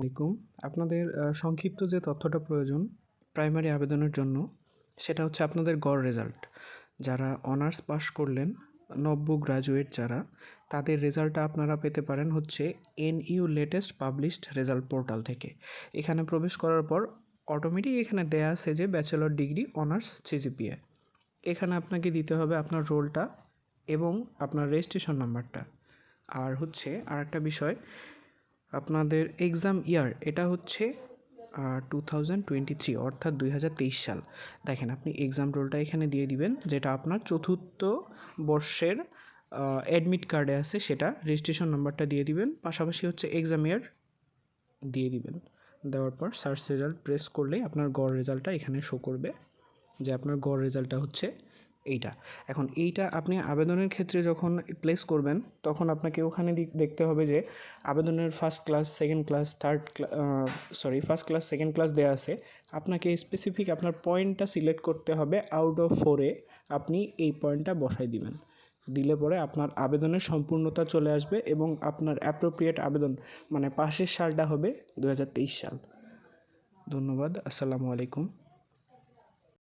আলাইকুম। আপনাদের সংক্ষিপ্ত যে তথ্যটা প্রয়োজন প্রাইমারি আবেদনের জন্য, সেটা হচ্ছে আপনাদের গড় রেজাল্ট। যারা অনার্স পাস করলেন, নব্য গ্র্যাজুয়েট যারা, তাদের রেজাল্টটা আপনারা পেতে পারেন হচ্ছে NU latest published result portal থেকে। এখানে প্রবেশ করার পর অটোমেটিক এখানে দেয়া আছে যে ব্যাচেলর ডিগ্রি অনার্স CGPA। এখানে আপনাকে দিতে হবে আপনার রোলটা এবং আপনার রেজিস্ট্রেশন নাম্বারটা। আর হচ্ছে আরেকটা বিষয়, আপনাদের এক্সাম ইয়ার এটা হচ্ছে 2023 অর্থাৎ 2023 সাল। দেখেন, আপনি এক্সাম রোলটা এখানে দিয়ে দিবেন, যেটা আপনার চতুর্থ বর্ষের অ্যাডমিট কার্ডে আছে, সেটা রেজিস্ট্রেশন নাম্বারটা দিয়ে দিবেন। পাশাপাশি হচ্ছে এক্সাম ইয়ার দিয়ে দিবেন। দেওয়ার পর সার্চ রেজাল্ট প্রেস করলেই আপনার গড় রেজাল্টটা এখানে শো করবে যে আপনার গড় রেজাল্টটা হচ্ছে এইটা। এখন এইটা আপনি আবেদনের ক্ষেত্রে যখন প্লেস করবেন, তখন আপনাকে ওখানে দেখতে হবে যে আবেদনের first class, second class, first class, second class দেওয়া আছে। আপনাকে স্পেসিফিক আপনার পয়েন্টটা সিলেক্ট করতে হবে। আউট অফ 4-এ আপনি এই পয়েন্টটা বসাই দিবেন। দিলে পরে আপনার আবেদনের সম্পূর্ণতা চলে আসবে এবং আপনার অ্যাপ্রোপ্রিয়েট আবেদন মানে পাশের সালটা হবে 2023 সাল। ধন্যবাদ। আসসালামু আলাইকুম।